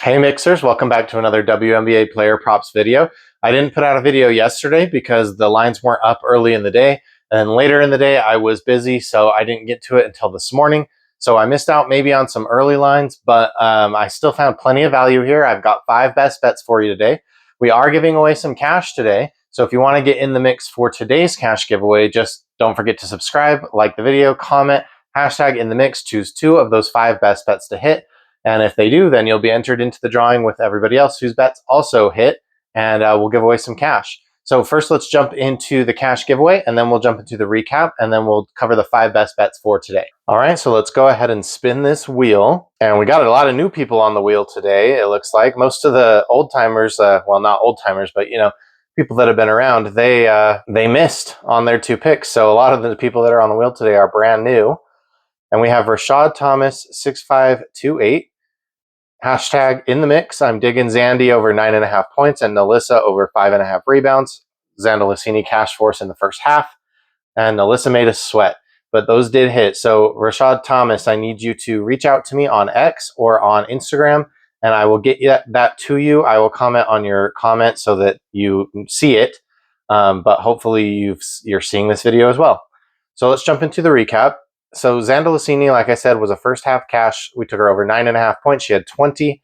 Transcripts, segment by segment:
Hey Mixers, welcome back to another WNBA player props video. I didn't put out a video yesterday because the lines weren't up early in the day, and later in the day I was busy, so I didn't get to it until this morning. So I missed out maybe on some early lines, but I still found plenty of value here. I've got 5 best bets for you today. We are giving away some cash today, so if you want to get in the mix for today's cash giveaway, just don't forget to subscribe, like the video, comment, hashtag in the mix, choose 2 of those 5 best bets to hit. And if they do, then you'll be entered into the drawing with everybody else whose bets also hit, and we'll give away some cash. So first, let's jump into the cash giveaway, and then we'll jump into the recap, and then we'll cover the 5 best bets for today. All right, so let's go ahead and spin this wheel. And we got a lot of new people on the wheel today, it looks like. Most of the old timers, well, not old timers, but people that have been around, they missed on their 2 picks. So a lot of the people that are on the wheel today are brand new. And we have Alyssa Thomas 6528. Hashtag in the mix. I'm digging Zandy over 9.5 points and Alyssa over 5.5 rebounds. Zandalicini cash force in the first half. And Alyssa made us sweat. But those did hit. So Alyssa Thomas, I need you to reach out to me on X or on Instagram, and I will get that to you. I will comment on your comment so that you see it. But hopefully you're seeing this video as well. So let's jump into the recap. So Zandalicini, like I said, was a first half cash. We took her over 9.5 points. She had 20.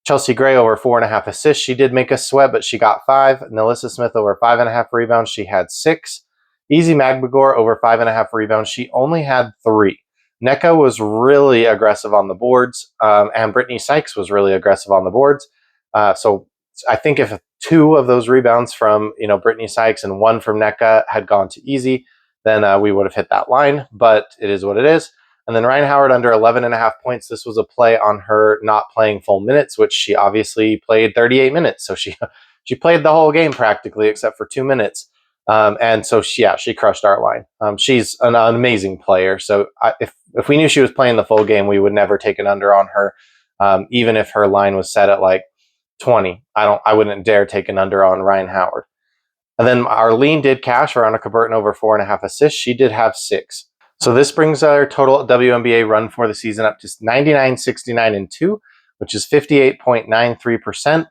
Kelsey Gray over 4.5 assists. She did make us sweat, but she got 5. Alyssa Smith over 5.5 rebounds. She had 6. Easy Magbagor over 5.5 rebounds. She only had 3. Nneka was really aggressive on the boards, and Brittany Sykes was really aggressive on the boards. So I think if 2 of those rebounds from Brittany Sykes and 1 from Nneka had gone to Easy, then we would have hit that line, but it is what it is. And then Ryan Howard under 11.5 points. This was a play on her not playing full minutes, which she obviously played 38 minutes. So she played the whole game practically except for 2 minutes. And so she crushed our line. She's an amazing player. So if we knew she was playing the full game, we would never take an under on her. Even if her line was set at like 20, I wouldn't dare take an under on Ryan Howard. And then Arlene did cash. Veronica Burton over 4.5 assists. She did have 6. So this brings our total WNBA run for the season up to 99, 69, and 2, which is 58.93%.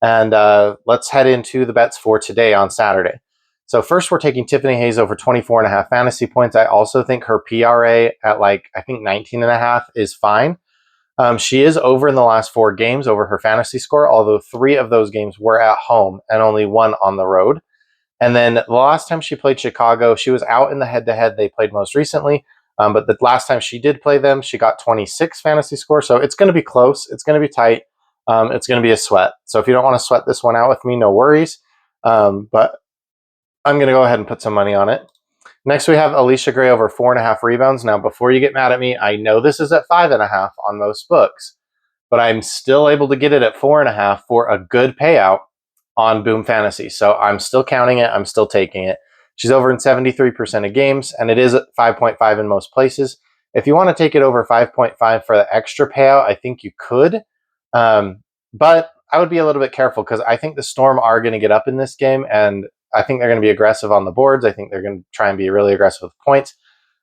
And let's head into the bets for today on Saturday. So first, we're taking Tiffany Hayes over 24.5 fantasy points. I also think her PRA at I think 19.5 is fine. She is over in the last 4 games over her fantasy score, although 3 of those games were at home and only 1 on the road. And then the last time she played Chicago, she was out in the head-to-head they played most recently. But the last time she did play them, she got 26 fantasy score. So it's going to be close. It's going to be tight. It's going to be a sweat. So if you don't want to sweat this one out with me, no worries. But I'm going to go ahead and put some money on it. Next, we have Allisha Gray over 4.5 rebounds. Now, before you get mad at me, I know this is at 5.5 on most books, but I'm still able to get it at 4.5 for a good payout on Boom Fantasy. So I'm still counting it. I'm still taking it. She's over in 73% of games, and it is at 5.5 in most places. If you want to take it over 5.5 for the extra payout, I think you could. But I would be a little bit careful because I think the Storm are going to get up in this game, and I think they're going to be aggressive on the boards. I think they're going to try and be really aggressive with points.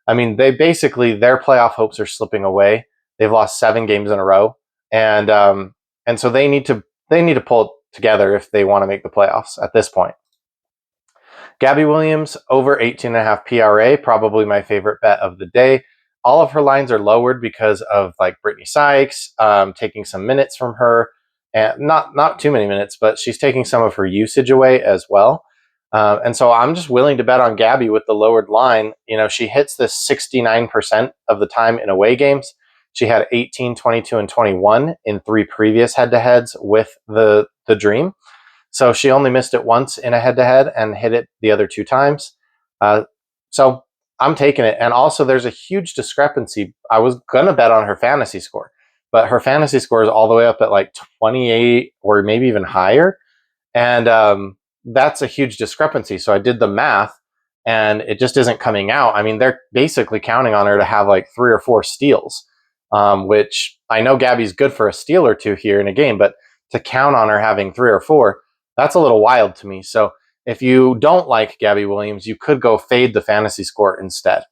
I mean, their playoff hopes are slipping away. They've lost 7 games in a row, and so they need to pull it together if they want to make the playoffs at this point. Gabby Williams over 18.5 PRA, probably my favorite bet of the day. All of her lines are lowered because of Brittany Sykes taking some minutes from her, and not too many minutes, but she's taking some of her usage away as well. And so I'm just willing to bet on Gabby with the lowered line. She hits this 69% of the time in away games. She had 18, 22, and 21 in 3 previous head-to-heads with the Dream. So she only missed it once in a head-to-head and hit it the other 2 times. So I'm taking it. And also there's a huge discrepancy. I was going to bet on her fantasy score, but her fantasy score is all the way up at 28 or maybe even higher. And that's a huge discrepancy. So I did the math and it just isn't coming out. I mean, they're basically counting on her to have 3 or 4 steals, which I know Gabby's good for a steal or 2 here in a game, but to count on her having 3 or 4, that's a little wild to me. So if you don't like Gabby Williams, you could go fade the fantasy score instead.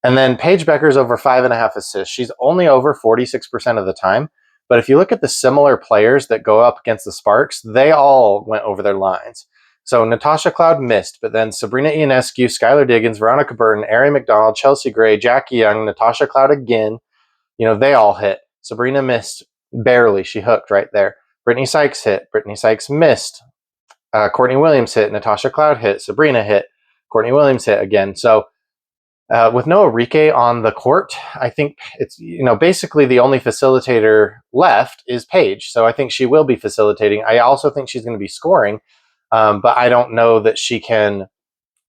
And then Paige Bueckers over 5.5 assists. She's only over 46% of the time, But if you look at the similar players that go up against the Sparks, they all went over their lines. So Natasha Cloud missed, but then Sabrina Ionescu, Skylar Diggins, Veronica Burton, Ari McDonald, Chelsea Gray, Jackie Young, Natasha Cloud again, they all hit. Sabrina missed barely. She hooked right there. Brittany Sykes hit. Brittany Sykes missed. Courtney Williams hit. Natasha Cloud hit. Sabrina hit. Courtney Williams hit again. So with no Enrique on the court, I think it's, basically the only facilitator left is Paige. So I think she will be facilitating. I also think she's going to be scoring, but I don't know that she can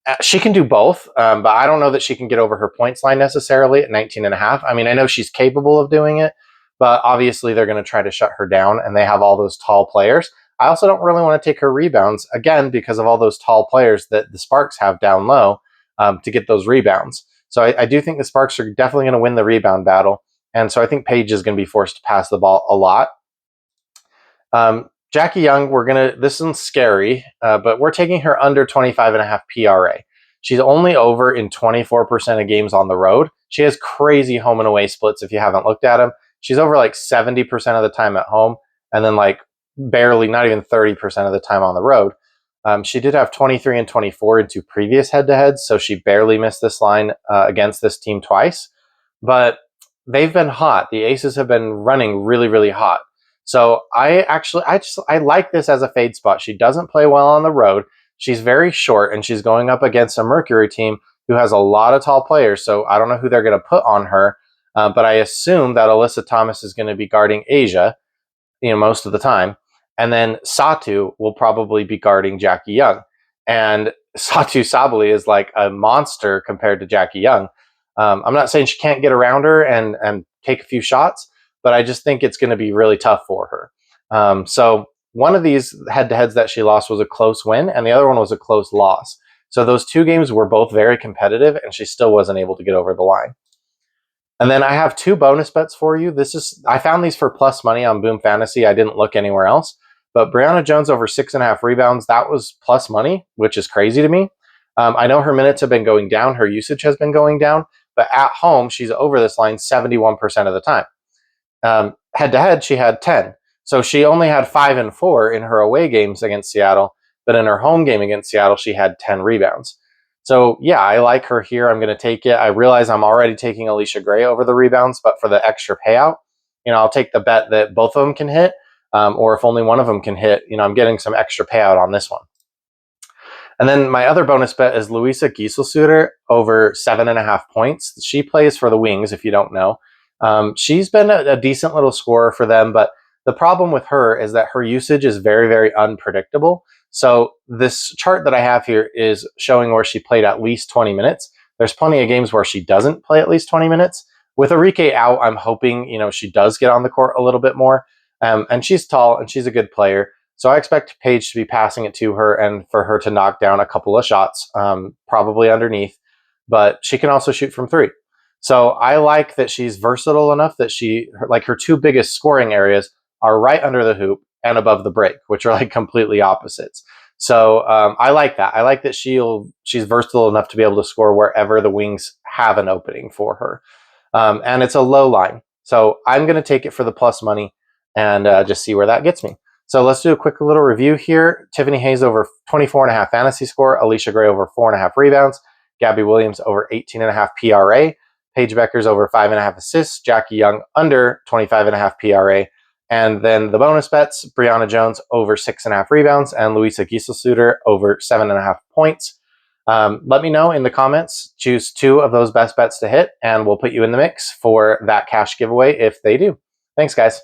do both, but I don't know that she can get over her points line necessarily at 19.5. I mean, I know she's capable of doing it, but obviously they're going to try to shut her down, and they have all those tall players. I also don't really want to take her rebounds, again, because of all those tall players that the Sparks have down low to get those rebounds. So I do think the Sparks are definitely going to win the rebound battle, and so I think Paige is going to be forced to pass the ball a lot. Jackie Young, this one's scary, but we're taking her under 25.5 PRA. She's only over in 24% of games on the road. She has crazy home and away splits if you haven't looked at them. She's over like 70% of the time at home, and then like barely, not even 30% of the time on the road. She did have 23 and 24 in 2 previous head-to-heads, so she barely missed this line against this team twice. But they've been hot. The Aces have been running really, really hot. So I like this as a fade spot. She doesn't play well on the road. She's very short, and she's going up against a Mercury team who has a lot of tall players. So I don't know who they're going to put on her, but I assume that Alyssa Thomas is going to be guarding Asia, most of the time. And then Satu will probably be guarding Jackie Young. And Satu Sabali is like a monster compared to Jackie Young. I'm not saying she can't get around her and take a few shots, but I just think it's going to be really tough for her. So one of these head-to-heads that she lost was a close win, and the other one was a close loss. So those 2 games were both very competitive, and she still wasn't able to get over the line. And then I have 2 bonus bets for you. I found these for plus money on Boom Fantasy. I didn't look anywhere else. But Brianna Jones over 6.5 rebounds, that was plus money, which is crazy to me. I know her minutes have been going down. Her usage has been going down. But at home, she's over this line 71% of the time. Head-to-head, she had 10. So she only had 5 and 4 in her away games against Seattle. But in her home game against Seattle, she had 10 rebounds. So, yeah, I like her here. I'm going to take it. I realize I'm already taking Allisha Gray over the rebounds, but for the extra payout, I'll take the bet that both of them can hit. Or if only one of them can hit, I'm getting some extra payout on this one. And then my other bonus bet is Luisa Gieselsuter over 7.5 points. She plays for the Wings, if you don't know. She's been a decent little scorer for them, but the problem with her is that her usage is very, very unpredictable. So this chart that I have here is showing where she played at least 20 minutes. There's plenty of games where she doesn't play at least 20 minutes. With Enrique out, I'm hoping, she does get on the court a little bit more. And she's tall and she's a good player. So I expect Paige to be passing it to her and for her to knock down a couple of shots, probably underneath. But she can also shoot from 3. So I like that she's versatile enough that her 2 biggest scoring areas are right under the hoop and above the break, which are like completely opposites. So I like that. I like that she's versatile enough to be able to score wherever the Wings have an opening for her. And it's a low line. So I'm going to take it for the plus money and just see where that gets me. So let's do a quick little review here. Tiffany Hayes over 24.5 fantasy score. Allisha Gray over 4.5 rebounds. Gabby Williams over 18.5 PRA. Paige Bueckers over 5.5 assists. Jackie Young under 25.5 PRA. And then the bonus bets, Brianna Jones over 6.5 rebounds and Luisa Gieselsuter over 7.5 points. Let me know in the comments. Choose 2 of those best bets to hit, and we'll put you in the mix for that cash giveaway if they do. Thanks, guys.